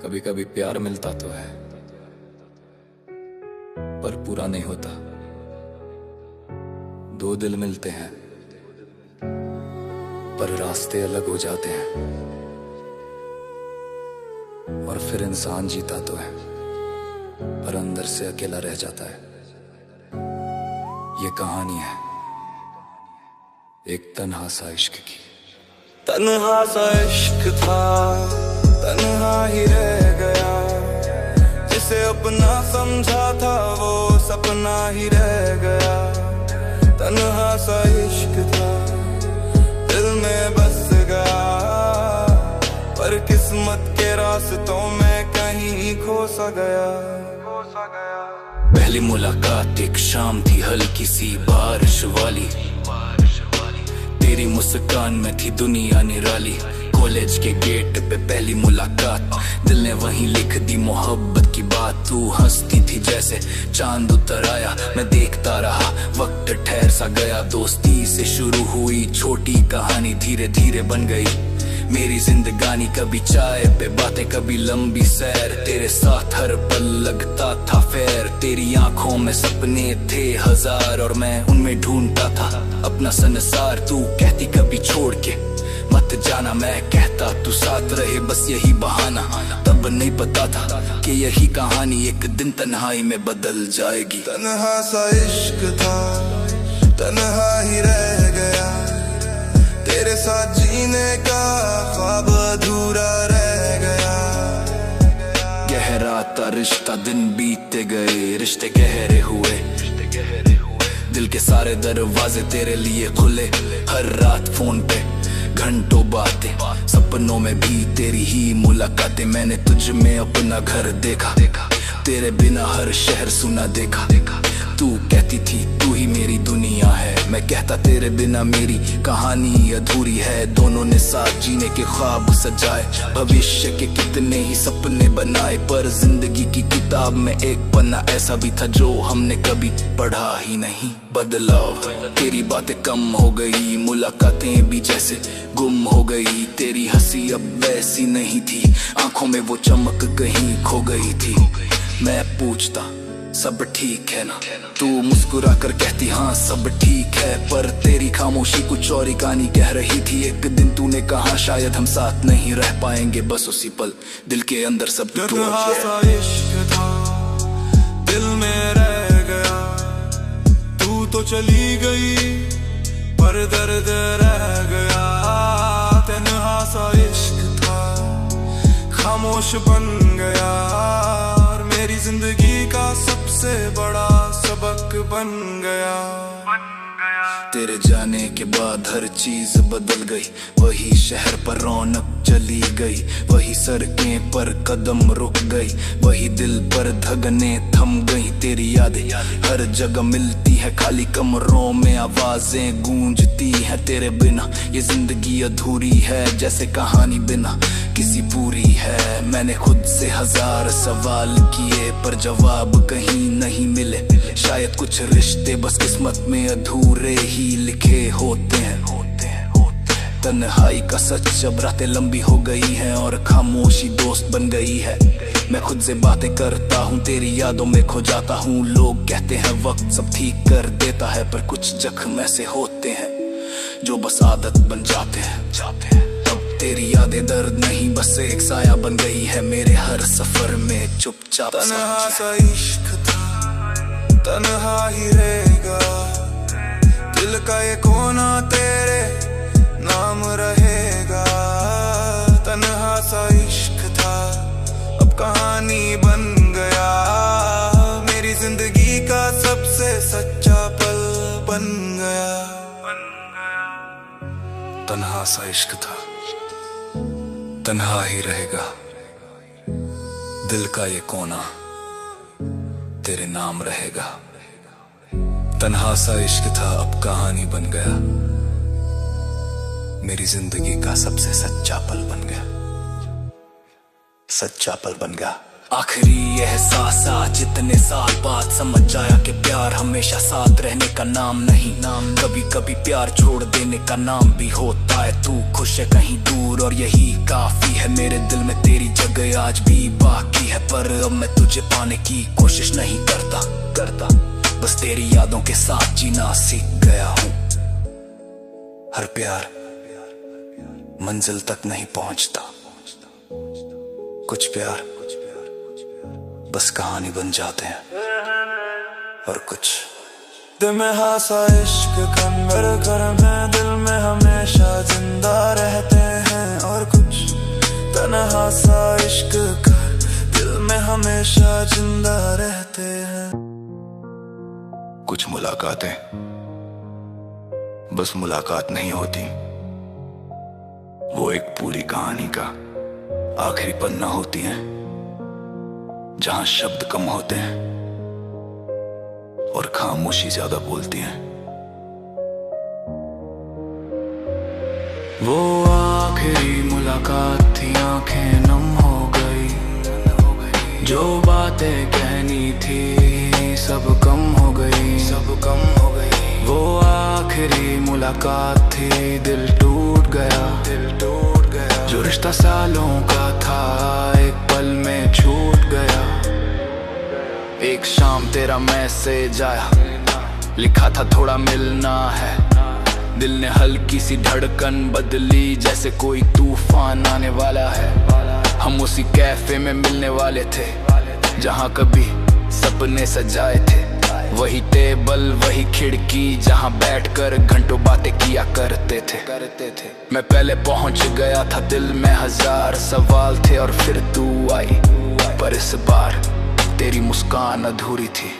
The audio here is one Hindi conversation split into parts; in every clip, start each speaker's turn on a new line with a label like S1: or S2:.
S1: कभी कभी प्यार मिलता तो है पर पूरा नहीं होता। दो दिल मिलते हैं पर रास्ते अलग हो जाते हैं। और फिर इंसान जीता तो है पर अंदर से अकेला रह जाता है। ये कहानी है एक तन्हा सा इश्क की।
S2: तन्हा सा इश्क था, तन्हा ही रह गया। जिसे अपना समझा था वो सपना ही रह गया। तन्हा सा इश्क था, दिल में बस गया, पर किस्मत के रास्तों में कहीं खो सा गया।
S1: पहली मुलाकात एक शाम थी हल्की सी बारिश वाली। तेरी मुस्कान में थी दुनिया निराली। कॉलेज के गेट पे पहली मुलाकात, दिल ने वहीं लिख दी मोहब्बत की बात। तू हंसती थी जैसे चांद उतर आया, मैं देखता रहा वक्त ठहर सा गया। दोस्ती से शुरू हुई छोटी कहानी धीरे धीरे बन गई मेरी जिंदगानी। कभी चाय पे बातें, कभी लंबी सैर, तेरे साथ हर पल लगता था फेर। तेरी आंखों में सपने थे हजार और मैं उनमें ढूंढता था अपना संसार। तू कहती कभी छोड़ के मत जाना, मैं कहता तू साथ रहे बस यही बहाना। तब नहीं पता था कि यही कहानी एक दिन तन्हाई में बदल जाएगी।
S2: तन्हा सा इश्क था, तन्हा ही रह गया। तेरे साथ जीने का ख्वाब अधूरा रह गया।
S1: गहरा था रिश्ता, दिन बीते गए, रिश्ते गहरे हुए। दिल के सारे दरवाजे तेरे लिए खुले। हर रात फोन पे घंटों बातें, सपनों में भी तेरी ही मुलाकातें। मैंने तुझ में अपना घर देखा, तेरे बिना हर शहर सुना देखा। तू कहती थी तू ही मेरी दुनिया है, मैं कहता तेरे बिना मेरी कहानी अधूरी है। दोनों ने साथ जीने के ख्वाब सजाए, भविष्य के कितने ही सपने बनाए। पर जिंदगी की किताब में एक पन्ना ऐसा भी था जो हमने कभी पढ़ा ही नहीं। बदलाव, तेरी बातें कम हो गई, मुलाकातें भी जैसे गुम हो गई। तेरी हंसी अब वैसी नहीं थी, आंखों में वो चमक कहीं खो गई थी। मैं पूछता सब ठीक है ना, तू मुस्कुरा कर कहती हाँ सब ठीक है। पर तेरी खामोशी कुछ और ही कहानी कह रही थी। एक दिन तूने कहा शायद हम साथ नहीं रह पाएंगे, बस उसी पल दिल के अंदर सब टूट गया।
S2: तन्हा सा इश्क था, दिल में रह गया। तू तो चली गई पर दर्द रह गया। तन्हा सा इश्क था, खामोश बन गया और मेरी जिंदगी का सबसे बड़ा सबक बन गया।
S1: तेरे जाने के बाद हर चीज बदल गई। वही शहर पर रौनक चली गई, वही सड़कें पर कदम रुक गई, वही दिल पर धगने थम गई। तेरी यादें हर जगह मिलती है, खाली कमरों में आवाजें गूंजती हैं। तेरे बिना ये जिंदगी अधूरी है, जैसे कहानी बिना किसी पूरी है। मैंने खुद से हजार सवाल किए पर जवाब कहीं नहीं मिले। शायद कुछ रिश्ते बस किस्मत में अधूरे ही लिखे होते हैं। तन्हाई का सच, अब रातें लंबी हो गई हैं और खामोशी दोस्त बन गई है। मैं खुद से बातें करता हूँ, तेरी यादों में खो जाता हूँ। लोग कहते हैं वक्त सब ठीक कर देता है, पर कुछ जख्म ऐसे होते हैं जो बस आदत बन जाते हैं। अब तेरी यादें दर्द नहीं, बस एक साया बन गई है मेरे हर सफर में चुपचाप।
S2: तन्हा सा इश्क था, तन्हा ही रहेगा। दिल का ये कोना तेरे नाम रहेगा। तन्हा सा इश्क था, अब कहानी बन गया। मेरी जिंदगी का सबसे सच्चा पल बन गया।
S1: तन्हा सा इश्क था, तन्हा ही रहेगा। दिल का ये कोना तेरे नाम रहेगा। तन्हा सा इश्क था, अब कहानी बन गया। मेरी जिंदगी का सबसे सच्चा पल बन गया, सच्चा पल बन गया। आखिरी एहसास जितने साल बाद समझ आया कि प्यार हमेशा साथ रहने का नाम नहीं। कभी कभी प्यार छोड़ देने का नाम भी होता है। तू खुश है कहीं दूर और यही काफी है। मेरे दिल में तेरी जगह आज भी बाकी है, पर अब मैं तुझे पाने की कोशिश नहीं करता। बस तेरी यादों के साथ जीना सीख गया हूँ। हर प्यार मंजिल तक नहीं पहुंचता, कुछ प्यार बस कहानी बन जाते हैं और कुछ
S2: दिल में हासा इश्क खंजर घर में दिल में हमेशा जिंदा रहते हैं। और कुछ तन्हा सा इश्क कर दिल में हमेशा जिंदा रहते हैं।
S1: कुछ मुलाकातें बस मुलाकात नहीं होती, वो एक पूरी कहानी का आखिरी पन्ना होती हैं, जहां शब्द कम होते हैं और खामोशी ज्यादा बोलती है। वो आखिरी मुलाकात थी, आंखें नम हो गई। जो बातें कहनी थी सब कम हो गई। वो आखिरी मुलाकात थी, दिल टूट गया। जो रिश्ता सालों का था एक पल में छूट गया। एक शाम तेरा मैसेज आया, लिखा था थोड़ा मिलना है। दिल ने हल्की सी धड़कन बदली, जैसे कोई तूफान आने वाला है। हम उसी कैफे में मिलने वाले थे जहां कभी सपने सजाए थे। वही टेबल वही खिड़की जहां बैठकर घंटों बातें किया करते थे। मैं पहले पहुंच गया था, दिल में हजार सवाल थे और फिर तू आई। पर इस बार तेरी मुस्कान अधूरी थी।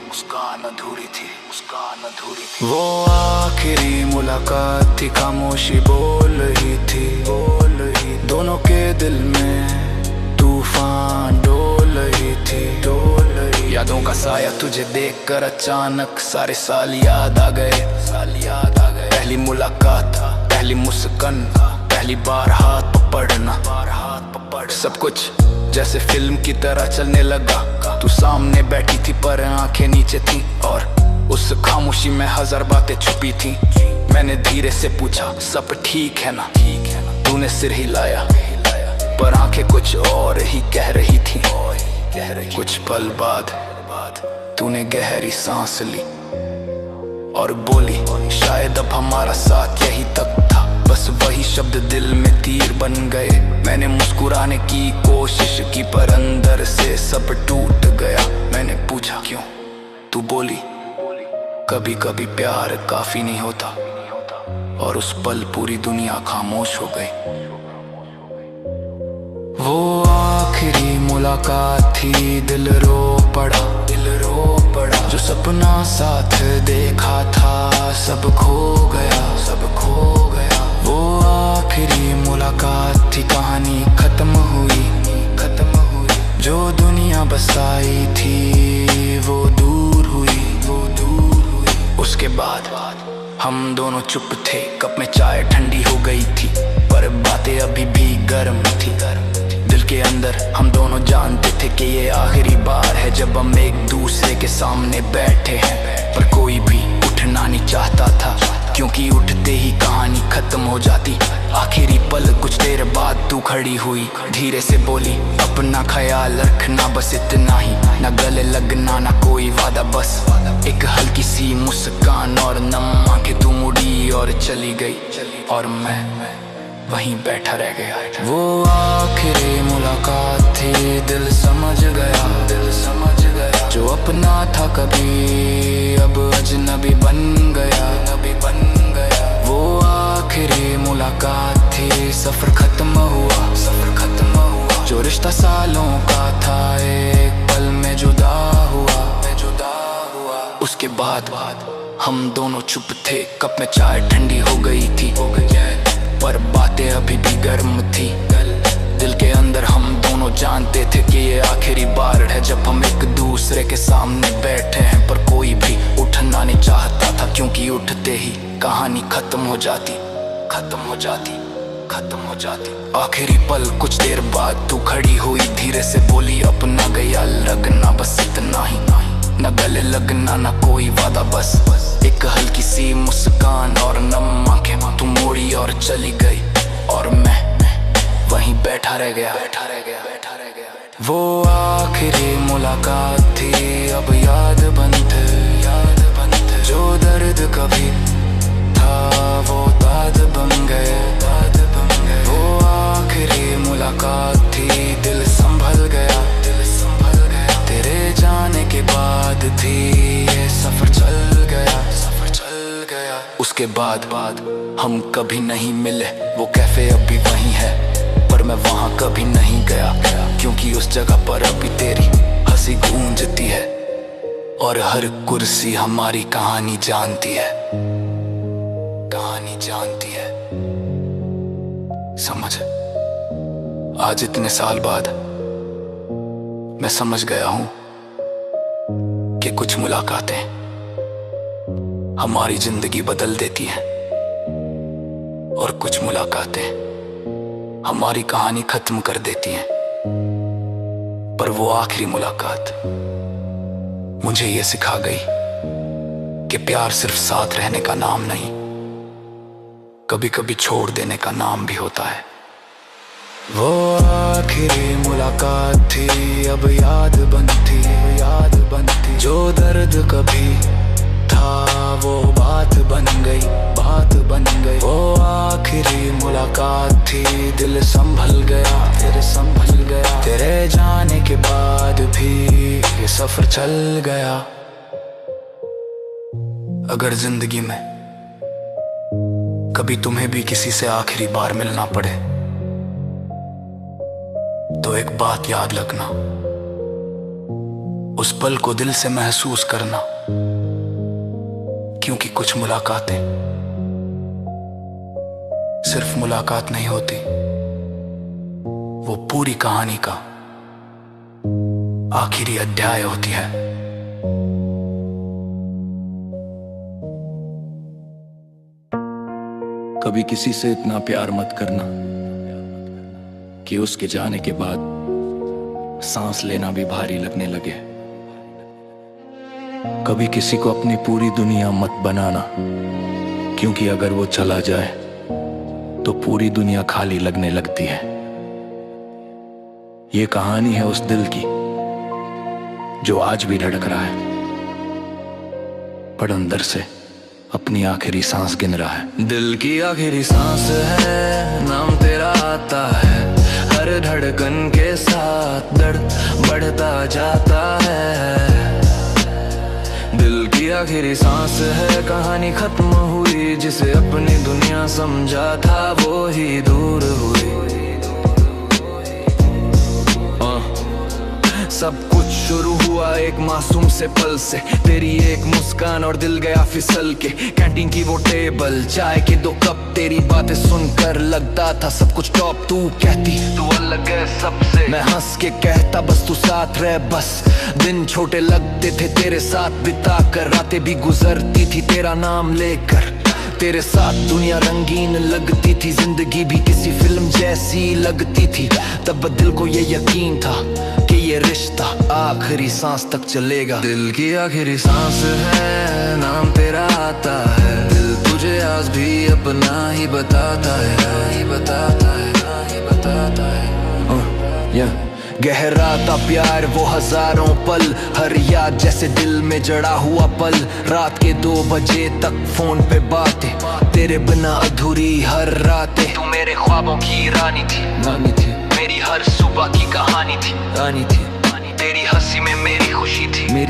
S1: वो आखिरी मुलाकात थी, खामोशी बोल रही थी। दोनों के दिल में तूफान डोल रही थी। यादों का साया तुझे देखकर अचानक सारे साल याद आ गए। पहली मुलाकात, पहली मुस्कान, पहली बार हाथ पकड़ना। सब कुछ जैसे फिल्म की तरह चलने लगा। तू सामने बैठी थी पर आंखें नीचे थी, और उस खामोशी में हजार बातें छुपी थी। मैंने धीरे से पूछा, सब ठीक है ना? तूने सिर हिलाया, पर आंखें कुछ और ही कह रही थी। कुछ पल बाद तूने गहरी सांस ली और बोली, शायद अब हमारा साथ यही तक था। बस वही शब्द दिल में तीर बन गए। मैंने मुस्कुराने की कोशिश की पर अंदर से सब टूट गया। मैंने पूछा क्यों? तू बोली, कभी कभी प्यार काफी नहीं होता। और उस पल पूरी दुनिया खामोश हो गई। वो आखिरी मुलाकात थी, दिल रो पड़ा। जो सपना साथ देखा था सब खो गया। वो आखिरी मुलाकात थी, कहानी खत्म हुई। जो दुनिया बसाई थी वो दूर हुई। उसके बाद हम दोनों चुप थे, कप में चाय ठंडी हो गई थी, पर बातें अभी भी गर्म थी। दिल के अंदर हम दोनों जानते थे कि ये आखिरी बार है जब हम एक दूसरे के सामने बैठे हैं। पर कोई भी उठना नहीं चाहता था, क्योंकि उठते ही कहानी खत्म हो जाती। आखिरी पल कुछ देर बाद तू खड़ी हुई, धीरे से बोली, अपना ख्याल रखना, बस इतना ही। ना गले लगना ना कोई वादा, बस एक हल्की सी मुस्कान और नम आंखें। तू मुड़ी और चली गई और मैं वहीं बैठा रह गया। वो आखिरी मुलाकात थी, दिल समझ गया। जो अपना था कभी अब अजनबी बन गया। वो आखिरी मुलाकात थी, सफर खत्म हुआ। जो रिश्ता सालों का था एक पल में जुदा हुआ। उसके बाद हम दोनों चुप थे, कप में चाय ठंडी हो गई थी, पर बातें अभी भी गर्म थी। दिल के अंदर हम दोनों जानते थे कि ये आखिरी बार है जब हम एक दूसरे के सामने बैठे हैं। पर कोई भी उठना नहीं चाहता था, क्योंकि उठते ही कहानी खत्म हो जाती। खत्म हो जाती। आखिरी पल कुछ देर बाद तू खड़ी हुई, धीरे से बोली अपना गया लगना, बस इतना ही। न गले लगना न कोई वादा, बस एक हल्की सी मुस्कान और नम आंखें। तू मोड़ी और चली गई और मैं वहीं बैठा रह गया। वो आखिरी मुलाकात थी, अब याद बनते जो दर्द कभी था वो दाद बन गए। वो आखिरी मुलाकात थी, दिल संभल गया। तेरे जाने के बाद थी ये सफर चल गया। उसके बाद हम कभी नहीं मिले, वो कैफे अभी वहीं है, पर मैं वहां कभी नहीं गया, क्योंकि उस जगह पर अभी तेरी हंसी गूंजती है और हर कुर्सी हमारी कहानी जानती है। समझ, आज इतने साल बाद मैं समझ गया हूं कि कुछ मुलाकातें हमारी जिंदगी बदल देती हैं और कुछ मुलाकातें हमारी कहानी खत्म कर देती हैं। पर वो आखिरी मुलाकात मुझे ये सिखा गई कि प्यार सिर्फ साथ रहने का नाम नहीं, कभी कभी छोड़ देने का नाम भी होता है। वो आखिरी मुलाकात थी, अब याद बनती जो दर्द कभी था वो बात बन गई। वो आखिरी मुलाकात थी, दिल संभल गया। तेरे जाने के बाद भी ये सफर चल गया। अगर जिंदगी में कभी तुम्हें भी किसी से आखिरी बार मिलना पड़े तो एक बात याद रखना, उस पल को दिल से महसूस करना, क्योंकि कुछ मुलाकातें सिर्फ मुलाकात नहीं होती, वो पूरी कहानी का आखिरी अध्याय होती है।
S3: कभी किसी से इतना प्यार मत करना कि उसके जाने के बाद सांस लेना भी भारी लगने लगे। कभी किसी को अपनी पूरी दुनिया मत बनाना, क्योंकि अगर वो चला जाए तो पूरी दुनिया खाली लगने लगती है। ये कहानी है उस दिल की जो आज भी धड़क रहा है, पर अंदर से अपनी आखिरी सांस गिन रहा है।
S1: दिल की आखिरी सांस है, नाम तेरा आता है, हर धड़कन के साथ दर्द बढ़ता जाता है। दिल की आखिरी सांस है, कहानी खत्म हुई, जिसे अपनी दुनिया समझा था वो ही दूर हुई। सब कुछ शुरू हुआ एक मासूम से पल से, तेरी एक मुस्कान और दिल गया फिसल के। कैंटीन की वो टेबल, चाय के 2 कप, तेरी बातें सुनकर लगता था सब कुछ टॉप। तू कहती तू अलग है सबसे, मैं हंस के कहता बस तू साथ रह बस। दिन छोटे लगते थे तेरे साथ बिता कर, रातें भी गुजरती थी तेरा नाम लेकर। तेरे साथ दुनिया रंगीन लगती थी, जिंदगी भी किसी फिल्म जैसी लगती थी। तब दिल को ये यकीन था कि ये रिश्ता आखिरी सांस तक चलेगा। दिल की आखिरी सांस है, नाम तेरा आता है, दिल तुझे आज भी अपना ही बताता है। गहरा था प्यार वो हजारों पल, हर याद जैसे दिल में जड़ा हुआ पल। रात के 2 बजे तक फोन पे बातें, तेरे बिना अधूरी हर रातें। तू मेरे ख्वाबों की रानी थी, मेरी हर सुबह की कहानी थी। तेरी हंसी में मेरी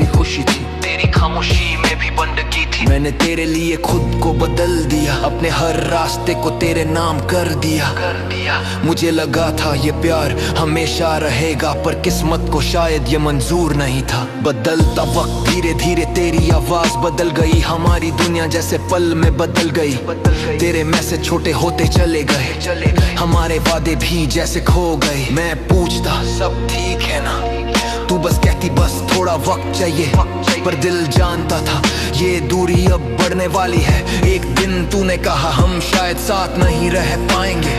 S1: खुशी थी, तेरी खामोशी में भी बंदगी थी। मैंने तेरे लिए खुद को बदल दिया, अपने हर रास्ते को तेरे नाम कर दिया। मुझे लगा था ये प्यार हमेशा रहेगा, पर किस्मत को शायद ये मंजूर नहीं था। बदलता वक्त धीरे धीरे तेरी आवाज बदल गई, हमारी दुनिया जैसे पल में बदल गई। तेरे मैसेज छोटे होते चले गए, हमारे वादे भी जैसे खो गए। मैं पूछता सब ठीक है ना, तू बस कहती बस थोड़ा थोड़ा वक्त चाहिए, पर दिल जानता था ये दूरी अब बढ़ने वाली है। एक दिन तूने कहा हम शायद साथ नहीं रह पाएंगे,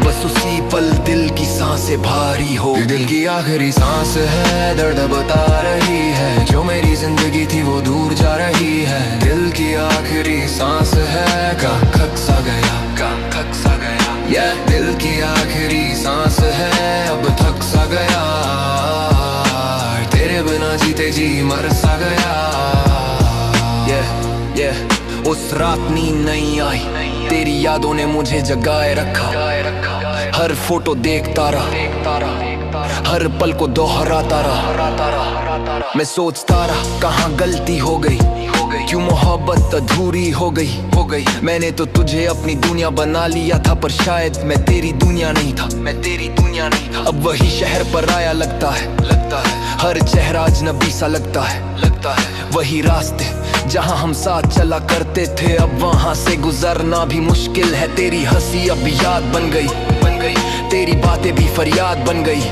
S1: बस उसी पल दिल की सांसें भारी हो। दिल की आखिरी सांस है, दर्द बता रही है, जो मेरी जिंदगी थी वो दूर जा रही है। दिल की आखिरी सांस है, काम थक सा गया, काम थक सा गया। दिल की आखिरी सांस है, अब थक सा गया, तेरे बिना जीते जी मर सा गया। उस रात नींद नहीं आई, तेरी यादों ने मुझे जगाए रखा। हर फोटो देखता रहा, हर पल को दोहराता रहा। मैं सोचता रहा कहाँ गलती हो गई, क्यों मोहब्बत अधूरी हो गई। मैंने तो तुझे अपनी दुनिया बना लिया था, पर शायद मैं तेरी दुनिया नहीं था, मैं तेरी दुनिया नहीं था। अब वही शहर पर आया लगता है, हर चेहरा अजनबी सा लगता है। वही रास्ते जहाँ हम साथ चला करते थे, अब वहाँ से गुजरना भी मुश्किल है। तेरी हंसी अब याद बन गई, तेरी बातें भी फरियाद बन गई।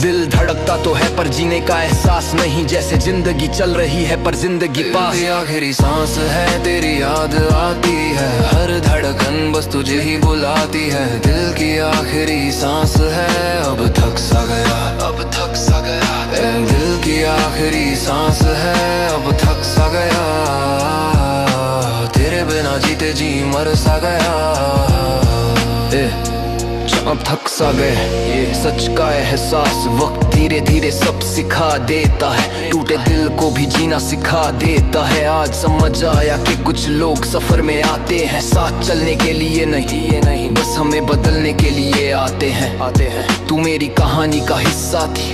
S1: दिल धड़कता तो है पर जीने का एहसास नहीं, जैसे जिंदगी चल रही है पर जिंदगी पास। आखिरी सांस है, तेरी याद आती है, हर धड़कन बस तुझे ही बुलाती है। दिल की आखिरी सांस है, अब थक सा गया, अब थक सा गया। दिल की आखिरी सांस है, अब थक सा गया, तेरे बिना जीते जी मर सा गया। अब थक सा गए, ये सच का एहसास वक्त धीरे धीरे सब सिखा देता है। टूटे दिल को भी जीना सिखा देता है। आज समझ आया कि कुछ लोग सफर में आते हैं, साथ चलने के लिए नहीं, बस हमें बदलने के लिए आते हैं। तू मेरी कहानी का हिस्सा थी,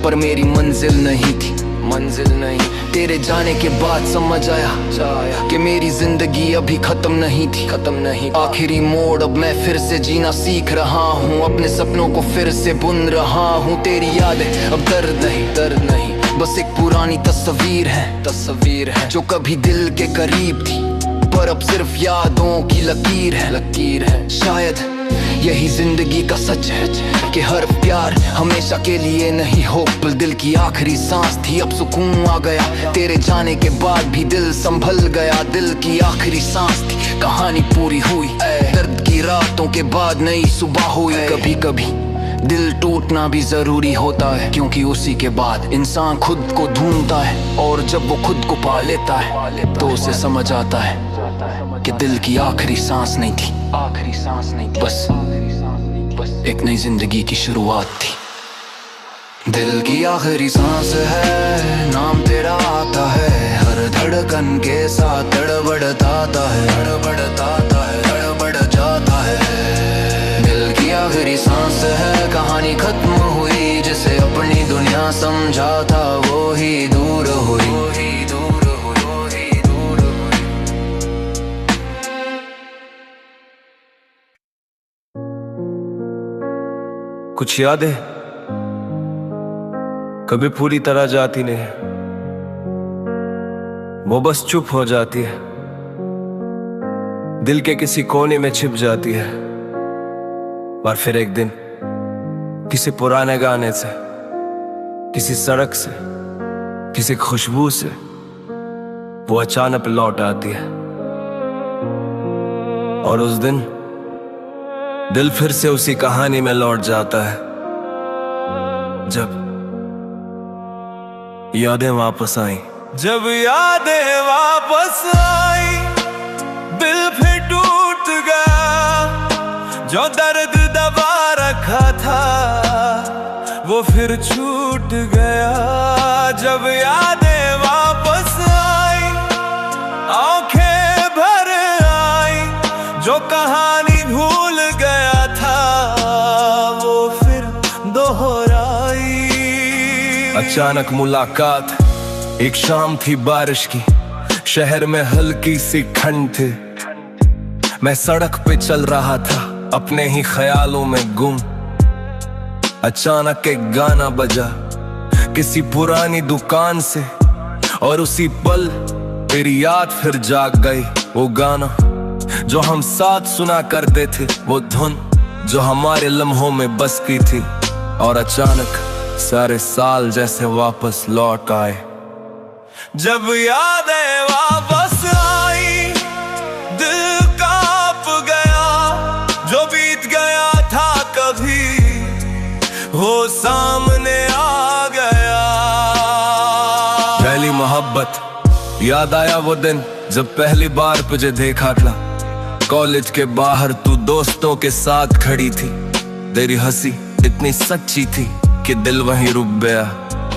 S1: पर मेरी मंजिल नहीं थी। तेरे जाने के बाद समझ आया कि मेरी जिंदगी अभी खत्म नहीं थी। आखिरी मोड़, अब मैं फिर से जीना सीख रहा हूँ, अपने सपनों को फिर से बुन रहा हूँ। तेरी यादें अब दर्द नहीं, बस एक पुरानी तस्वीर है जो कभी दिल के करीब थी, पर अब सिर्फ यादों की लकीर है। शायद यही जिंदगी का सच है कि हर प्यार हमेशा के लिए नहीं हो। दिल की आखिरी सांस थी, अब सुकून आ गया, तेरे जाने के बाद भी दिल संभल गया। दिल की आखिरी सांस थी, कहानी पूरी हुई, दर्द की रातों के बाद नई सुबह हुई। कभी कभी दिल टूटना भी जरूरी होता है, क्योंकि उसी के बाद इंसान खुद को ढूंढता है, और जब वो खुद को पा लेता है तो उसे समझ आता है कि दिल की आखिरी सांस नहीं थी, बस एक नई जिंदगी की शुरुआत थी। दिल की आखिरी सांस है, नाम तेरा आता है, हर धड़कन के साथ तड़बड़ता है, तड़बड़ जाता है। दिल की आखिरी सांस है, कहानी खत्म हुई, जिसे अपनी दुनिया समझा था वो ही दूर हुई।
S4: कुछ यादें कभी पूरी तरह जाती नहीं, वो बस चुप हो जाती है, दिल के किसी कोने में छिप जाती है। पर फिर एक दिन किसी पुराने गाने से, किसी सड़क से, किसी खुशबू से वो अचानक लौट आती है, और उस दिन दिल फिर से उसी कहानी में लौट जाता है, जब यादें वापस आई।
S2: जब यादें वापस आई, दिल फिर टूट गया, जो दर्द दबा रखा था वो फिर छूट गया। जब यादें वापस आई, आंखें भर आई, जो कहानी भूल गया था वो फिर दोहराई।
S4: अचानक मुलाकात, एक शाम थी बारिश की, शहर में हल्की सी ठंड थी। मैं सड़क पे चल रहा था अपने ही ख्यालों में गुम, अचानक एक गाना बजा किसी पुरानी दुकान से, और उसी पल तेरी याद फिर जाग गई। वो गाना जो हम साथ सुना करते थे, वो धुन जो हमारे लम्हों में बस की थी, और अचानक सारे साल जैसे वापस लौट आए। जब यादें वापस आई दिल कांप गया, जो बीत गया था कभी वो सामने आ गया। पहली मोहब्बत, याद आया वो दिन जब पहली बार तुझे देखा था। कॉलेज के बाहर तू दोस्तों के साथ खड़ी थी, तेरी हंसी इतनी सच्ची थी कि दिल वहीं रुक गया।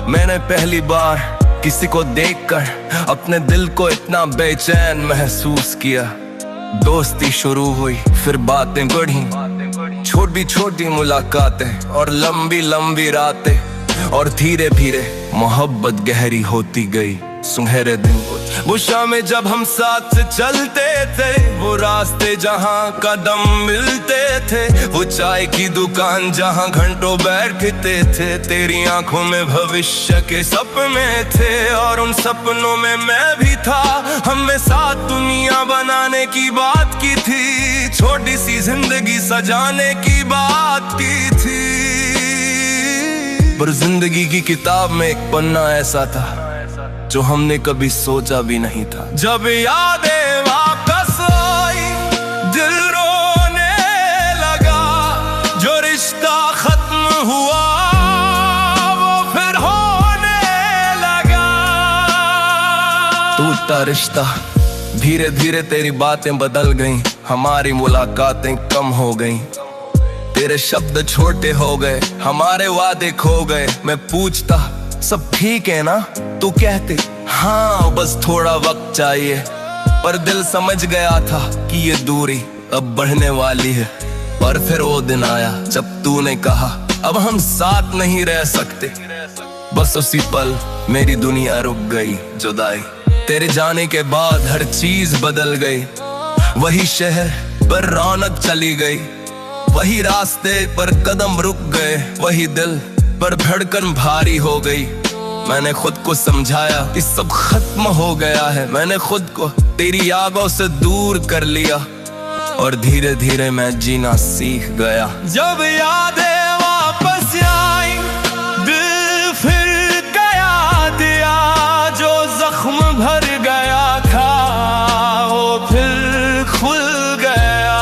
S4: मैंने पहली बार किसी को देखकर अपने दिल को इतना बेचैन महसूस किया। दोस्ती शुरू हुई, फिर बातें बढ़ी, छोटी छोटी मुलाकातें और लंबी लंबी रातें, और धीरे धीरे मोहब्बत गहरी होती गई। सुनहरे दिन, वो शामें जब हम साथ से चलते थे, वो रास्ते जहाँ कदम मिलते थे, वो चाय की दुकान जहाँ घंटों बैठते थे। तेरी आंखों में भविष्य के सपने थे और उन सपनों में मैं भी था। हमने साथ दुनिया बनाने की बात की थी, छोटी सी जिंदगी सजाने की बात की थी। पर जिंदगी की किताब में एक पन्ना ऐसा था जो हमने कभी सोचा भी नहीं था। जब यादें वापस आई दिल रोने लगा, जो रिश्ता खत्म हुआ वो फिर होने लगा। टूटा रिश्ता, धीरे धीरे तेरी बातें बदल गईं, हमारी मुलाकातें कम हो गईं। तेरे शब्द छोटे हो गए, हमारे वादे खो गए। मैं पूछता सब ठीक है ना, तू कहते हाँ बस थोड़ा वक्त चाहिए। पर दिल समझ गया था कि ये दूरी अब बढ़ने वाली है। पर फिर वो दिन आया जब तूने कहा अब हम साथ नहीं रह सकते। बस उसी पल मेरी दुनिया रुक गई। जुदाई, तेरे जाने के बाद हर चीज बदल गई। वही शहर पर रौनक चली गई, वही रास्ते पर कदम रुक गए, वही दिल पर धड़कन भारी हो गई। मैंने खुद को समझाया कि सब खत्म हो गया है। मैंने खुद को तेरी यादों से दूर कर लिया और धीरे धीरे मैं जीना सीख गया। जब यादें वापस आई दिल फिर गया दिया, जो जख्म भर गया था वो फिर खुल गया।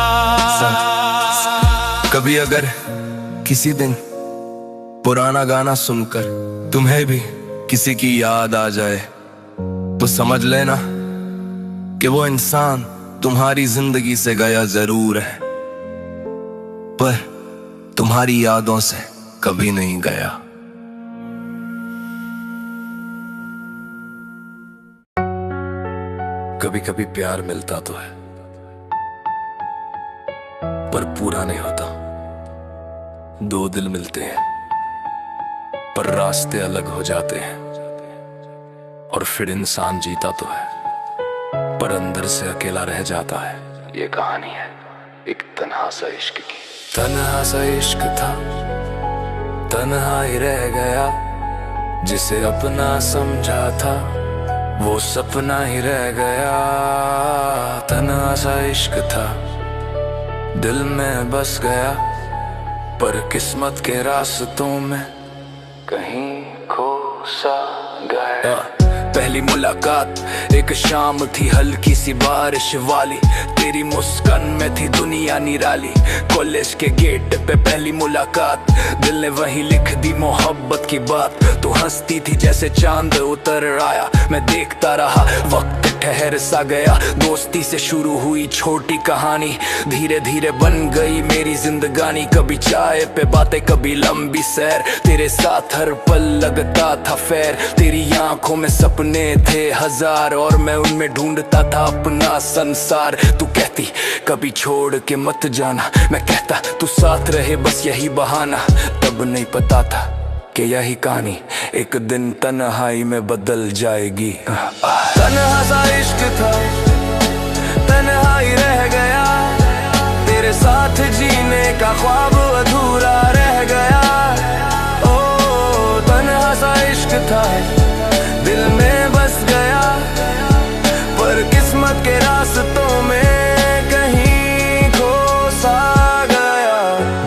S4: कभी अगर किसी दिन पुराना गाना सुनकर तुम्हें भी किसी की याद आ जाए तो समझ लेना कि वो इंसान तुम्हारी जिंदगी से गया जरूर है, पर तुम्हारी यादों से कभी नहीं गया। कभी कभी प्यार मिलता तो है पर पूरा नहीं होता। दो दिल मिलते हैं पर रास्ते अलग हो जाते हैं, और फिर इंसान जीता तो है पर अंदर से अकेला रह जाता है। ये कहानी है एक तन्हा सा इश्क की। तन्हा सा इश्क था, तन्हा ही रह गया, जिसे अपना समझा था वो सपना ही रह गया। तन्हा सा इश्क था, दिल में बस गया, पर किस्मत के रास्तों में कहीं खो सा गया। पहली मुलाकात एक शाम थी हल्की सी बारिश वाली, तेरी मुस्कान में थी दुनिया निराली। कॉलेज के गेट पे पहली मुलाकात, दिल ने वहीं लिख दी मोहब्बत की बात। तू हंसती थी जैसे चांद उतर आया, मैं देखता रहा वक्त ठहर सा गया। दोस्ती से शुरू हुई छोटी कहानी, धीरे धीरे बन गई मेरी जिंदगानी। कभी चाय पे बातें, कभी लंबी सैर, तेरे साथ हर पल लगता था फैर। तेरी आंखों में सपने थे हजार और मैं उनमें ढूंढता था अपना संसार। तू कहती कभी छोड़ के मत जाना, मैं कहता तू साथ रहे बस यही बहाना। तब नहीं पता था कि यही कहानी एक दिन तन्हाई में बदल जाएगी। तन्हा सा इश्क था, तन्हा ही रह गया, तेरे साथ जीने का ख्वाब अधूरा रह गया। ओ तन्हा सा इश्क था, दिल में बस गया, पर किस्मत के रास्तों में कहीं खो सा गया।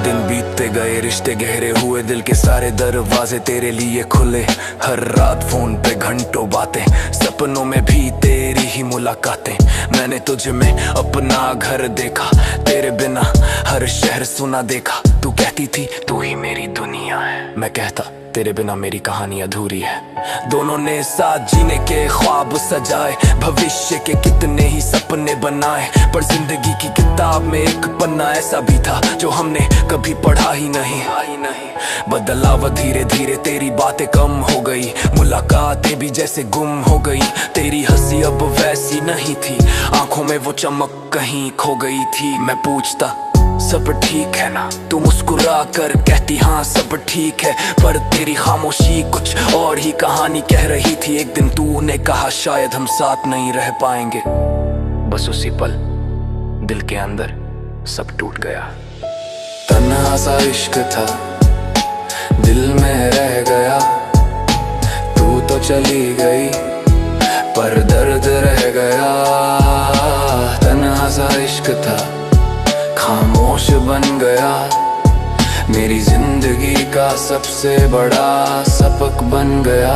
S4: दिन बीतते गए, रिश्ते
S1: रिश्ते गहरे हुए, दिल के सारे दरवाजे तेरे लिए खुले। हर रात फोन पे घंटों बातें, सपनों में भी तेरी ही मुलाकातें। मैंने तुझे में अपना घर देखा, तेरे बिना हर शहर सुना देखा। तू कहती थी तू ही मेरी दुनिया है, मैं कहता तेरे बिना मेरी कहानी अधूरी है। दोनों ने साथ जीने के ख्वाब सजाए, भविष्य के कितने ही सपने बनाए, पर जिंदगी की किताब में एक पन्ना ऐसा भी था जो हमने कभी पढ़ा ही नहीं। बदलाव धीरे धीरे, तेरी बातें कम हो गई, मुलाकातें भी जैसे गुम हो गई। तेरी हंसी अब वैसी नहीं थी, आंखों में वो चमक कहीं खो गई थी। मैं पूछता सब ठीक है ना, तू मुस्कुरा कर कहती हाँ सब ठीक है, पर तेरी खामोशी कुछ और ही कहानी कह रही थी। एक दिन तूने कहा शायद हम साथ नहीं रह पाएंगे, बस उसी पल दिल के अंदर सब टूट गया। तन्हा सा इश्क था, दिल में रह गया। तू तो चली गई पर दर्द रह गया। तन्हा सा इश्क था, खामोश बन गया, मेरी जिंदगी का सबसे बड़ा सबक बन गया।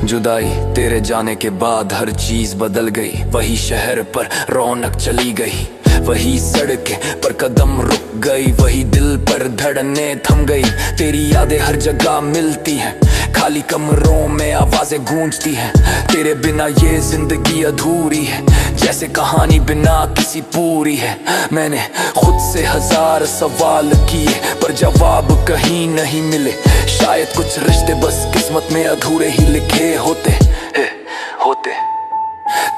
S1: जुदाई तेरे जाने के बाद हर चीज बदल गई, वही शहर पर रौनक चली गई, वही सड़कें पर कदम रुक गई, वही दिल पर धड़कनें थम गई। तेरी यादें हर जगह मिलती हैं, खाली कमरों में आवाजें गूंजती हैं। तेरे बिना ये जिंदगी अधूरी है, जैसे कहानी बिना किसी पूरी है। मैंने खुद से 1000 सवाल किए पर जवाब कहीं नहीं मिले। शायद कुछ रिश्ते बस किस्मत में अधूरे ही लिखे होते।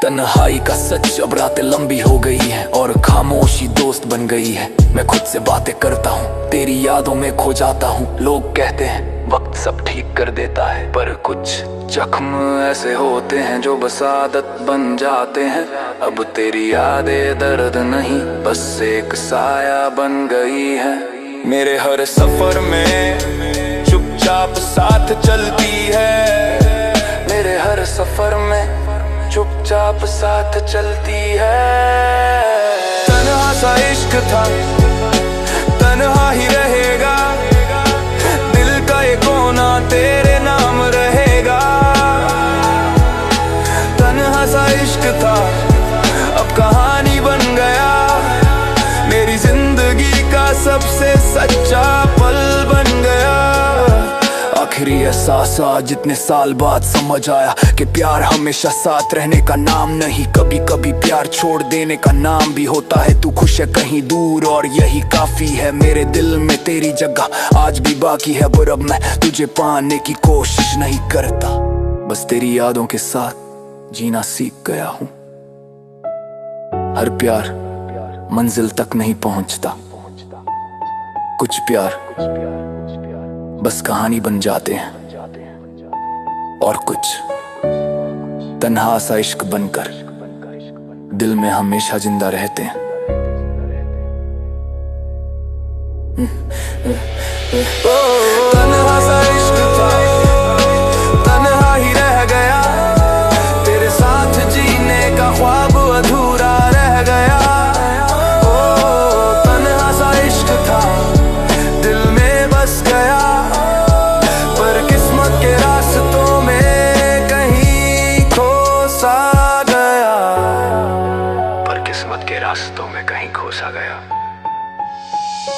S1: तन्हाई का सच, अब रातें लंबी हो गई है और खामोशी दोस्त बन गई है। मैं खुद से बातें करता हूँ, तेरी यादों में खो जाता हूँ। लोग कहते हैं वक्त सब ठीक कर देता है, पर कुछ जख्म ऐसे होते हैं जो बस आदत बन जाते हैं। अब तेरी यादें दर्द नहीं, बस एक साया बन गई है।
S2: मेरे हर सफर में चुपचाप साथ चलती है,
S1: मेरे हर सफर में चुपचाप साथ चलती है।
S2: तन्हा सा इश्क था, तन्हा ही रहेगा, दिल का ये कोना तेरे नाम रहेगा। तन्हा सा इश्क था, अब कहानी बन गया, मेरी जिंदगी का सबसे सच्चा पल बन गया।
S1: आखिरी एहसास आज जितने साल बाद समझ आया कि प्यार हमेशा साथ रहने का नाम नहीं, कभी कभी प्यार छोड़ देने का नाम भी होता है। तू खुश है कहीं दूर और यही काफी है, मेरे दिल में तेरी जगह आज भी बाकी है। पर अब मैं तुझे पाने की कोशिश नहीं करता, बस तेरी यादों के साथ जीना सीख गया हूँ। हर प्यार मंजिल तक नहीं पहुंचता, कुछ प्यार बस कहानी बन जाते हैं, और कुछ तन्हा सा इश्क बनकर दिल में हमेशा जिंदा रहते हैं।
S2: तन्हा सा इश्क था, तन्हा ही रह गया, तेरे साथ जीने का ख्वाब अधूरा रह गया। ओ तन्हा सा इश्क था, दिल में बस गया, पर किस्मत के रास्तों में कहीं खो सा गया,
S3: पर किस्मत के रास्तों में कहीं खो सा गया।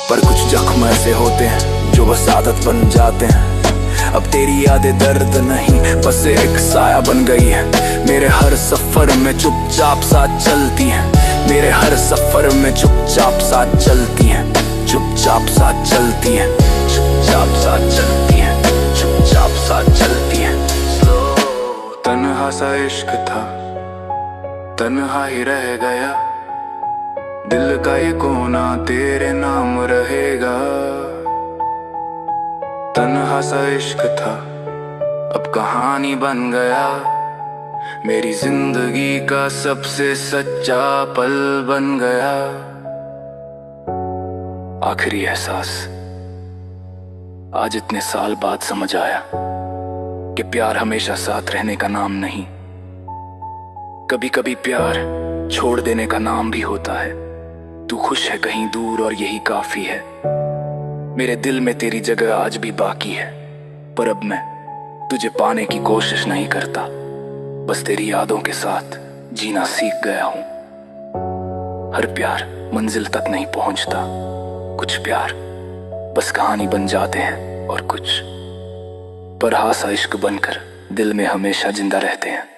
S1: पर कुछ जख्म ऐसे होते हैं जो बस आदत बन जाते हैं। अब तेरी यादें दर्द नहीं, बस एक साया बन गई है, मेरे हर सफर में चुपचाप साथ चलती है, मेरे हर सफर में चुपचाप साथ चलती है, चुपचाप साथ चलती है, चुपचाप साथ चलती है, चुपचाप साथ चलती है।
S2: तन्हा सा इश्क था, तन्हा ही रह गया, दिल का ये कोना तेरे नाम रहेगा। तन्हा सा इश्क था, अब कहानी बन गया, मेरी जिंदगी का सबसे सच्चा पल बन गया।
S1: आखिरी एहसास आज इतने साल बाद समझ आया कि प्यार हमेशा साथ रहने का नाम नहीं, कभी कभी प्यार छोड़ देने का नाम भी होता है। तू खुश है कहीं दूर और यही काफी है।
S3: मेरे दिल में तेरी जगह आज भी बाकी है, पर अब मैं तुझे पाने की कोशिश नहीं करता। बस तेरी यादों के साथ जीना सीख गया हूं। हर प्यार मंजिल तक नहीं पहुंचता, कुछ प्यार बस कहानी बन जाते हैं और कुछ परहासा इश्क बनकर दिल में हमेशा जिंदा रहते हैं।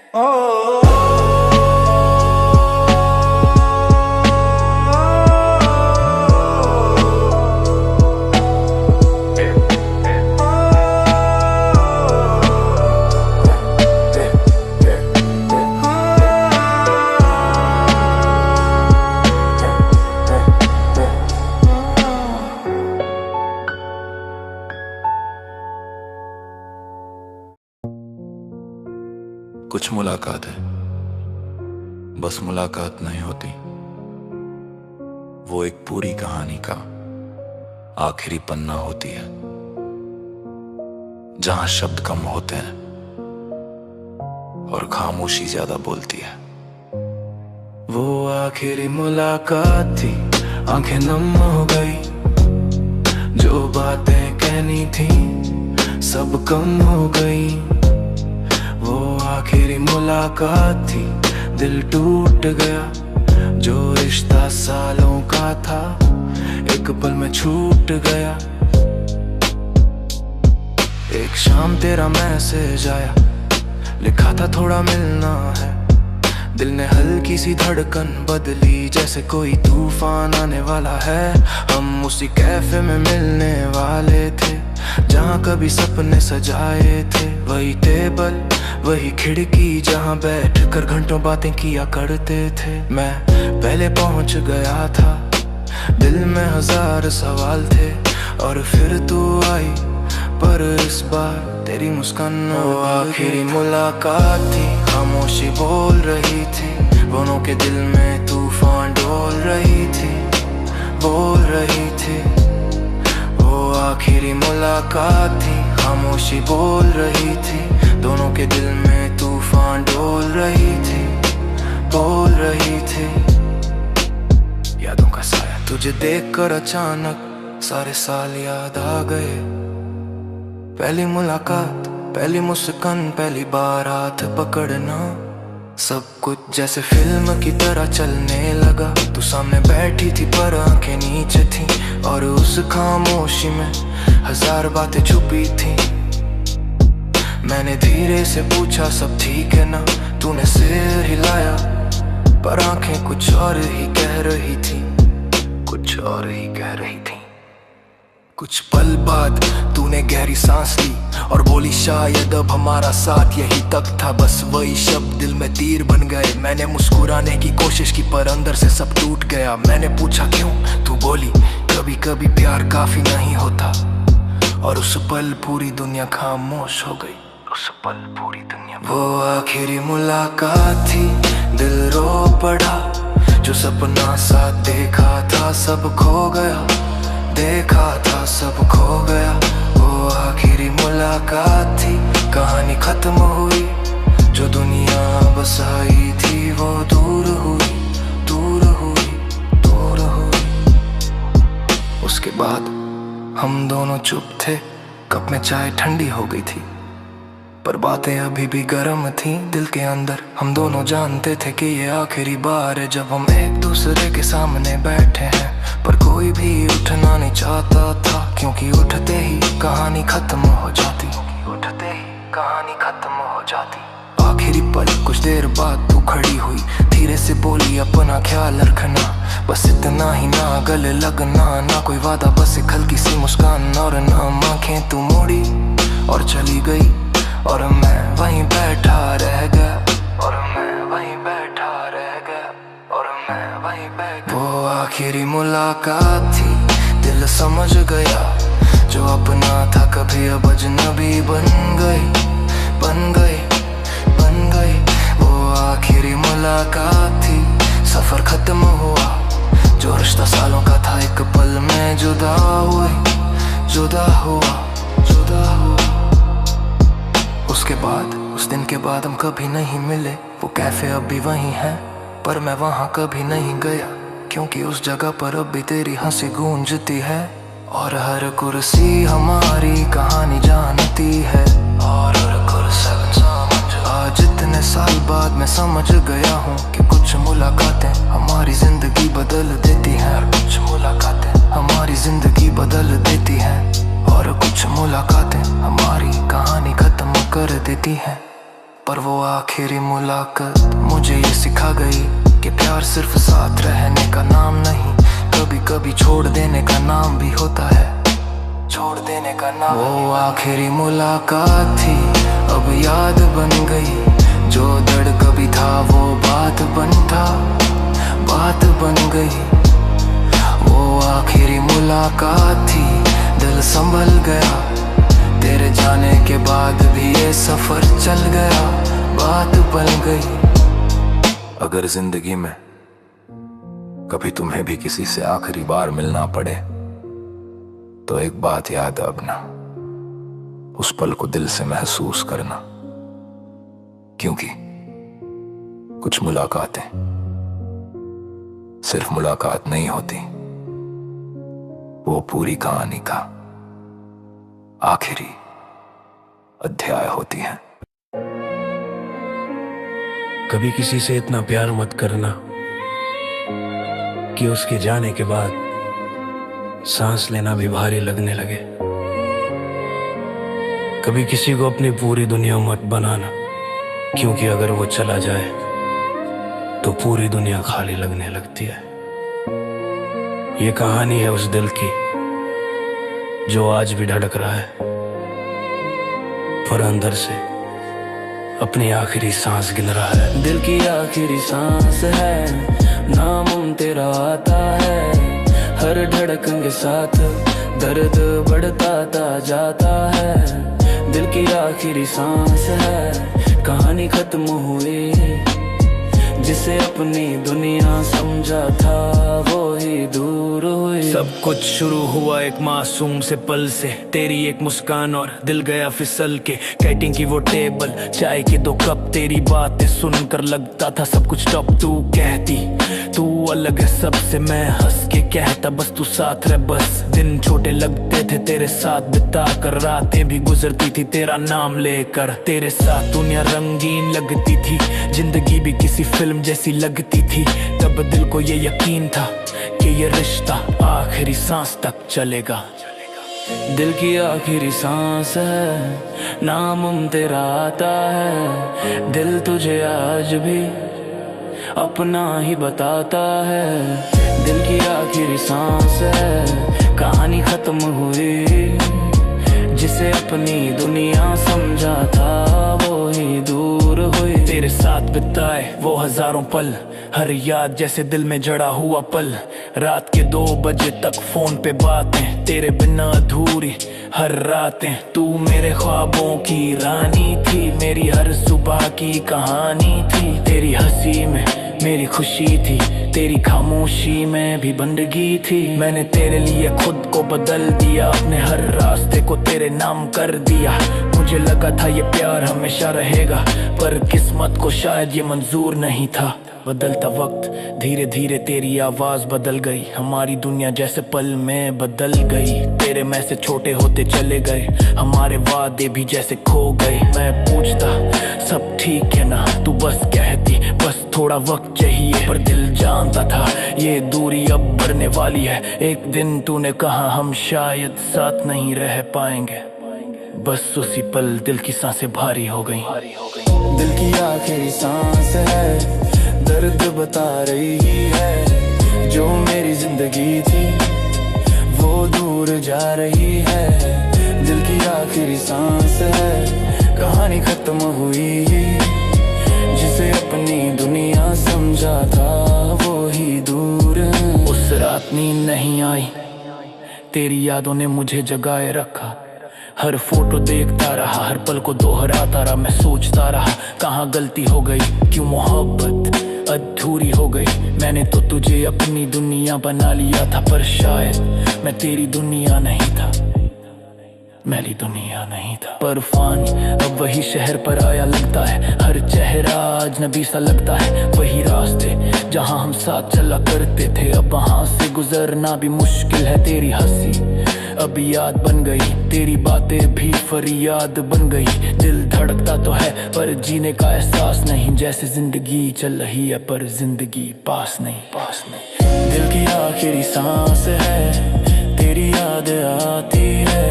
S1: कुछ मुलाकात है बस मुलाकात नहीं होती, वो एक पूरी कहानी का आखिरी पन्ना होती है, जहां शब्द कम होते हैं और खामोशी ज्यादा बोलती है।
S3: वो आखिरी मुलाकात थी, आंखें नम हो गई, जो बातें कहनी थी सब कम हो गई। वो आखिरी मुलाकात थी, दिल टूट गया, जो रिश्ता सालों का था एक पल में छूट गया। एक शाम तेरा मैसेज आया, लिखा था थोड़ा मिलना है। दिल ने हल्की सी धड़कन बदली, जैसे कोई तूफान आने वाला है। हम उसी कैफे में मिलने वाले थे, जहाँ कभी सपने सजाए थे। वही टेबल, वही खिड़की, जहाँ बैठ कर घंटों बातें किया करते थे। मैं पहले पहुँच गया था, दिल में हजार सवाल थे, और फिर तू आई, पर इस बार तेरी मुस्कान। वो आखिरी मुलाकात थी, खामोशी बोल रही थी, दोनों के दिल में तूफान डोल रही थी, बोल रही थी। वो आखिरी मुलाकात थी, खामोशी बोल रही थी, दोनों के दिल में तूफान डोल रही थी, बोल रही थी। यादों का साया तुझे देखकर अचानक सारे साल याद आ गए। पहली मुलाकात, पहली मुस्कान, पहली बार हाथ पकड़ना, सब कुछ जैसे फिल्म की तरह चलने लगा। तू सामने बैठी थी पर आंखें नीचे थी, और उस खामोशी में हजार बातें छुपी थी। मैंने धीरे से पूछा सब ठीक है ना, तूने सिर हिलाया, पर आंखें कुछ और ही कह रही थी, कुछ और ही कह रही थी। कुछ पल बाद तूने गहरी सांस ली और बोली, शायद अब हमारा साथ यही तक था। बस वही शब्द दिल में तीर बन गए। मैंने मुस्कुराने की कोशिश की, पर अंदर से सब टूट गया। मैंने पूछा क्यों, तू बोली, कभी कभी प्यार काफी नहीं होता। और उस पल पूरी दुनिया खामोश हो गई, उस पल पूरी दुनिया। वो आखिरी मुलाकात थी, दिल रो पड़ा, जो सपना सा देखा था सब खो गया, देखा था सब खो गया। वो आखिरी मुलाकात थी, कहानी खत्म हुई, जो दुनिया बसाई थी वो दूर हुई, दूर हुई, दूर हुई। उसके बाद हम दोनों चुप थे, कप में चाय ठंडी हो गई थी, पर बातें अभी भी गर्म थी दिल के अंदर। हम दोनों जानते थे कि ये आखिरी बार है जब हम एक दूसरे के सामने बैठे हैं, पर कोई भी उठना नहीं चाहता था, क्योंकि उठते ही कहानी खत्म हो जाती, उठते ही कहानी खत्म हो जाती। आखिरी पल कुछ देर बाद तू खड़ी हुई, धीरे से बोली, अपना ख्याल रखना, बस इतना ही, ना गले लगना, ना कोई वादा, बस एक हल्की सी मुस्कान, और ना आंखें। तू मुड़ी और चली गई, और मैं वहीं बैठा रह गया, और मैं वहीं बैठा रह गया, और मैं वहीं बैठा। वो आखिरी मुलाकात थी, दिल समझ गया, जो अपना था कभी अब अजनबी बन गई, बन गई, बन गई। वो आखिरी मुलाकात थी, सफर खत्म हुआ, जो रिश्ता सालों का था एक पल में जुदा हुई, जुदा हुआ, जुदा हुआ। उसके बाद, उस दिन के बाद हम कभी नहीं मिले। वो कैफे अब भी वहीं है, पर मैं वहाँ कभी नहीं गया, क्योंकि उस जगह पर अब भी तेरी हंसी गूंजती है, और हर कुर्सी हमारी कहानी जानती है। और हर कुर्सी आज इतने साल बाद मैं समझ गया हूँ कि कुछ मुलाकातें हमारी जिंदगी बदल देती हैं। कुछ मुलाकातें हमारी जिंदगी बदल देती हैं। और कुछ मुलाकातें हमारी कहानी खत्म कर देती हैं। पर वो आखिरी मुलाकात मुझे ये सिखा गई कि प्यार सिर्फ साथ रहने का नाम नहीं, कभी कभी छोड़ देने का नाम भी होता है। छोड़ देने का नाम। वो आखिरी मुलाकात थी अब याद बन गई, जो दर्द कभी था वो बात बन गई। वो आखिरी मुलाकात थी, दिल संभल गया, तेरे जाने के बाद भी ये सफर चल गया, बात बन गई। अगर जिंदगी में कभी तुम्हें भी किसी से आखिरी बार मिलना पड़े तो एक बात याद रखना, उस पल को दिल से महसूस करना, क्योंकि कुछ मुलाकातें सिर्फ मुलाकात नहीं होती, वो पूरी कहानी का आखिरी अध्याय होती है।
S4: कभी किसी से इतना प्यार मत करना कि उसके जाने के बाद सांस लेना भी भारी लगने लगे। कभी किसी को अपनी पूरी दुनिया मत बनाना, क्योंकि अगर वो चला जाए तो पूरी दुनिया खाली लगने लगती है। ये कहानी है उस दिल की जो आज भी धड़क रहा है, पर अंदर से अपनी आखिरी सांस गिन रहा है। दिल की आखिरी सांस है, नाम तेरा आता है, हर धड़कन के साथ दर्द बढ़ता जाता है। दिल की आखिरी सांस है, कहानी खत्म हुई, जिसे अपनी दुनिया समझा था वो ही दूर हुई। सब कुछ शुरू हुआ एक मासूम से पल से, तेरी एक मुस्कान और दिल गया फिसल के। कैंटीन की वो टेबल, चाय के 2 कप, तेरी बातें सुनकर लगता था सब कुछ टॉप। तू कहती तू अलग है सबसे, मैं हंस के कहता बस तू साथ रह। बस दिन छोटे लगते थे तेरे साथ बिता कर, रातें भी गुजरती थी तेरा नाम लेकर। तेरे साथ दुनिया रंगीन लगती थी, जिंदगी भी किसी फिल्म जैसी लगती थी। तब दिल को ये यकीन था कि ये रिश्ता आखिरी सांस तक चलेगा। दिल की आखिरी सांस है, नाम तेरा आता है, दिल तुझे आज भी अपना ही बताता है। दिल की आखिरी सांस है, कहानी खत्म हुई, जिसे अपनी दुनिया समझा था वो ही दूर हुई। तेरे साथ बिताए वो हजारों पल, हर याद जैसे दिल में जड़ा हुआ पल। रात के 2 बजे तक फोन पे बातें, तेरे बिना अधूरी हर रातें। तू मेरे ख्वाबों की रानी थी, मेरी हर सुबह की कहानी थी। तेरी हंसी में मेरी खुशी थी, तेरी खामोशी में भी बंदगी थी। मैंने तेरे लिए खुद को बदल दिया, अपने हर रास्ते को तेरे नाम कर दिया। मुझे लगा था ये प्यार हमेशा रहेगा, पर किस्मत को शायद ये मंजूर नहीं था। बदलता वक्त धीरे धीरे तेरी आवाज बदल गई, हमारी दुनिया जैसे पल में बदल गई। तेरे मैं से छोटे होते चले गए, हमारे वादे भी जैसे खो गए। मैं पूछता सब ठीक है ना, तू बस कहती बस थोड़ा वक्त चाहिए। पर दिल जानता था ये दूरी अब बढ़ने वाली है। एक दिन तूने कहा हम शायद साथ नहीं रह पाएंगे, बस उसी पल दिल की सांसें भारी हो गई। दिल की आखिरी सांस है, दर्द बता रही है, जो मेरी जिंदगी थी वो दूर जा रही है। दिल की आखिरी सांस है, कहानी खत्म हुई, जिसे अपनी दुनिया समझा था वो ही दूर। उस रात नींद नहीं आई, तेरी यादों ने मुझे जगाए रखा। हर फोटो देखता रहा, हर पल को दोहराता रहा। मैं सोचता रहा कहाँ गलती हो गई, क्यों मोहब्बत अधूरी हो गई। मैंने तो तुझे अपनी दुनिया बना लिया था, पर शायद मैं तेरी दुनिया नहीं था।
S3: मैली दुनिया नहीं था। पर फानी अब वही शहर पर आया लगता है, हर चेहरा अजनबी सा लगता है। वही रास्ते जहां हम साथ चला करते थे, अब वहां से गुजरना भी मुश्किल है। तेरी हंसी अब याद बन गई, तेरी बातें भी फरियाद बन गई। दिल धड़कता तो है पर जीने का एहसास नहीं, जैसे जिंदगी चल रही है पर जिंदगी पास नहीं। दिल की आखिरी सांस है, तेरी याद आती है,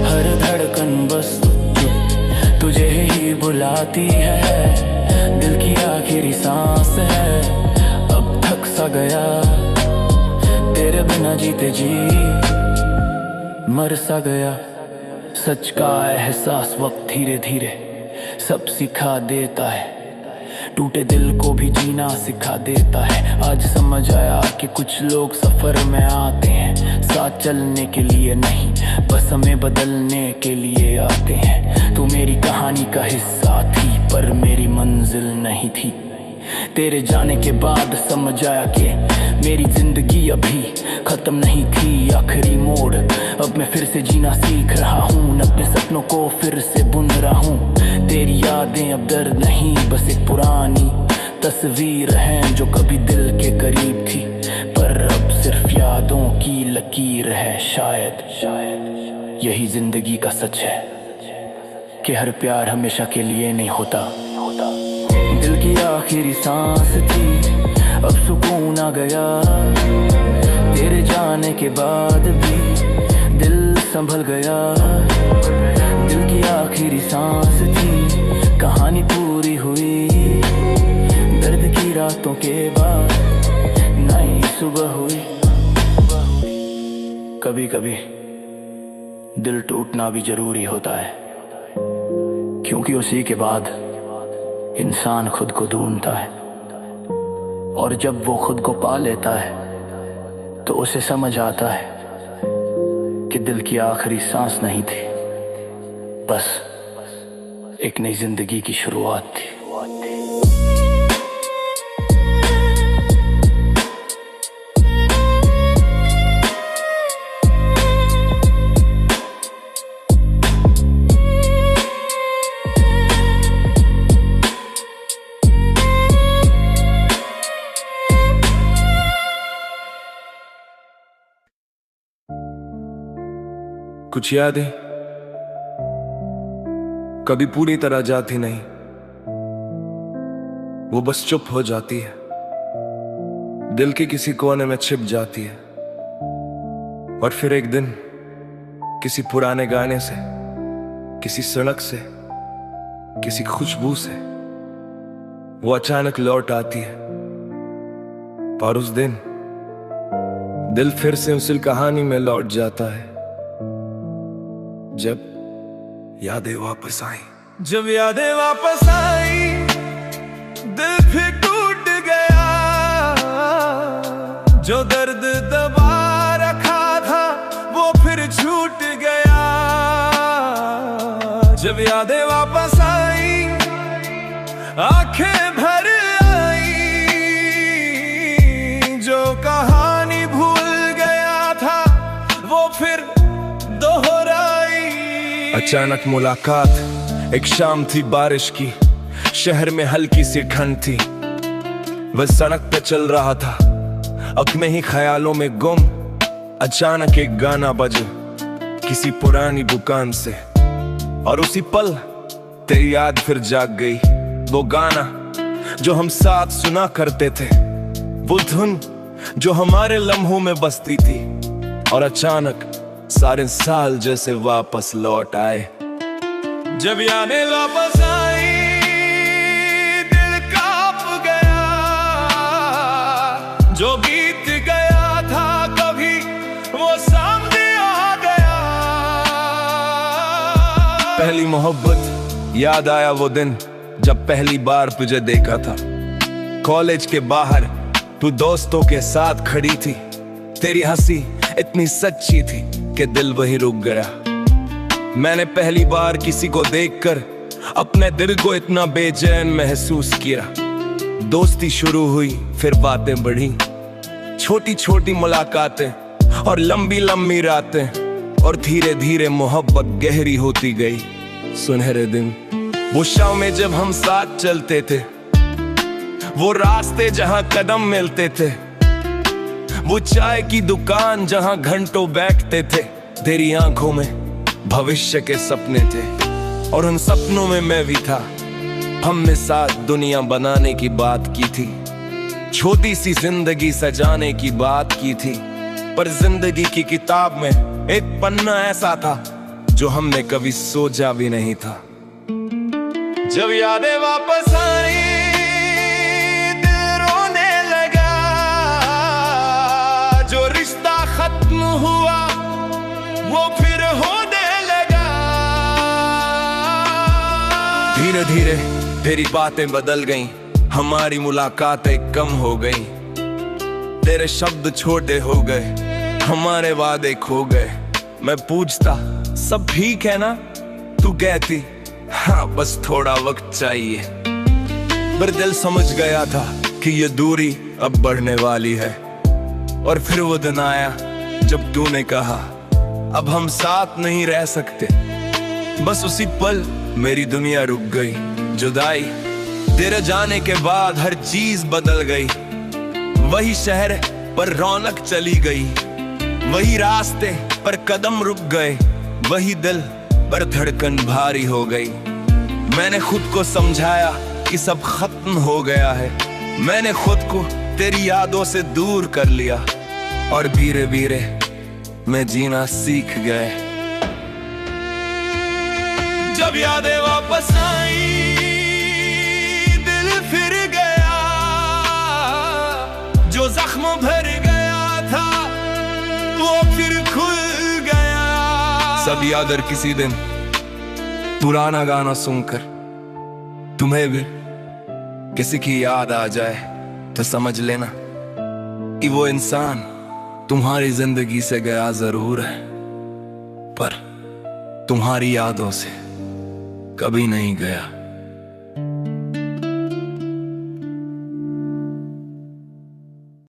S3: हर धड़कन बस तुझे ही बुलाती है। दिल की आखिरी सांस है, अब थक सा गया, तेरे बिना जीते जी मर सा गया। सच का एहसास वक्त धीरे धीरे सब सिखा देता है, टूटे दिल को भी जीना सिखा देता है। आज समझ आया कि कुछ लोग सफर में आते हैं, साथ चलने के लिए नहीं, बस हमें बदलने के लिए आते हैं। तू मेरी कहानी का हिस्सा थी पर मेरी मंजिल नहीं थी। तेरे जाने के बाद समझ आया कि मेरी जिंदगी अभी खत्म नहीं थी। आखिरी मोड़ अब मैं फिर से जीना सीख रहा हूँ, अपने सपनों को फिर से बुन रहा हूँ। तेरी यादें अब दर्द नहीं, बस एक पुरानी तस्वीर है जो कभी दिल के करीब थी, पर अब सिर्फ यादों की लकीर है। शायद यही जिंदगी का सच है कि हर प्यार हमेशा के लिए नहीं होता। दिल की आखिरी सांस थी, अब सुकून आ गया, तेरे जाने के बाद भी दिल संभल गया। दिल की आखिरी सांस थी, कहानी पूरी हुई, दर्द की रातों के बाद नई सुबह हुई। कभी कभी दिल टूटना भी जरूरी होता है, क्योंकि उसी के बाद इंसान खुद को ढूंढता है, और जब वो खुद को पा लेता है तो उसे समझ आता है कि दिल की आखिरी सांस नहीं थी, बस एक नई जिंदगी की शुरुआत थी।
S4: कुछ यादें कभी पूरी तरह जाती नहीं, वो बस चुप हो जाती है, दिल के किसी कोने में छिप जाती है। और फिर एक दिन किसी पुराने गाने से, किसी सड़क से, किसी खुशबू से वो अचानक लौट आती है। और उस दिन दिल फिर से उसी कहानी में लौट जाता है, जब यादें वापस आई।
S2: जब यादें वापस आई, दिल फिर टूट गया, जो दर्द दबा रखा था वो फिर छूट गया। जब यादें वापस आई, आंखें भर आई, जो कहानी भूल गया था वो फिर
S4: अचानक मुलाकात एक शाम थी बारिश की, शहर में हल्की सी ठंड थी। वह सड़क पे चल रहा था, अपने ही ख्यालों में गुम। अचानक एक गाना बजा किसी पुरानी दुकान से, और उसी पल तेरी याद फिर जाग गई। वो गाना जो हम साथ सुना करते थे, वो धुन जो हमारे लम्हों में बसती थी, और अचानक सारे साल जैसे वापस लौट आए।
S2: जब यादें वापस आई, दिल कांप गया, जो बीत गया था कभी वो सामने आ गया।
S4: पहली मोहब्बत याद आया, वो दिन जब पहली बार तुझे देखा था। कॉलेज के बाहर तू दोस्तों के साथ खड़ी थी, तेरी हंसी इतनी सच्ची थी कि दिल वही रुक गया। मैंने पहली बार किसी को देखकर अपने दिल को इतना बेचैन महसूस किया। दोस्ती शुरू हुई, फिर बातें बढ़ी, छोटी छोटी मुलाकातें और लंबी लंबी रातें। और धीरे धीरे मोहब्बत गहरी होती गई। सुनहरे दिन, वो शामें जब हम साथ चलते थे, वो रास्ते जहां कदम मिलते थे, वो चाय की दुकान जहां घंटों बैठते थे। तेरी आंखों में भविष्य के सपने थे और उन सपनों में मैं भी था। हमने साथ दुनिया बनाने की बात की थी, छोटी सी जिंदगी सजाने की बात की थी। पर जिंदगी की किताब में एक पन्ना ऐसा था जो हमने कभी सोचा भी नहीं था। जब यादें वापस आई, दिल रोने लगा। जो रिश्ता खत्म हुआ वो फिर होने लगा। धीरे धीरे तेरी बातें बदल गईं, हमारी मुलाकातें कम हो गईं। तेरे शब्द छोटे हो गए, हमारे वादे खो गए। मैं पूछता सब ठीक है ना, तू कहती हाँ बस थोड़ा वक्त चाहिए। पर दिल समझ गया था कि ये दूरी अब बढ़ने वाली है। और फिर वो दिन आया जब तूने कहा अब हम साथ नहीं रह सकते। बस उसी पल मेरी दुनिया रुक गई। जुदाई, तेरे जाने के बाद हर चीज बदल गई। वही शहर पर रौनक चली गई, वही रास्ते पर कदम रुक गए, वही दिल पर धड़कन भारी हो गई। मैंने खुद को समझाया कि सब खत्म हो गया है। मैंने खुद को तेरी यादों से दूर कर लिया और धीरे धीरे मैं जीना सीख गए। जब यादें वापस आई, दिल फिर गया। जो जख्म भर गया था वो फिर खुल गया। सब याद अगर किसी दिन पुराना गाना सुनकर तुम्हें भी किसी की याद आ जाए तो समझ लेना कि वो इंसान तुम्हारी जिंदगी से गया जरूर है, पर तुम्हारी यादों से कभी नहीं गया।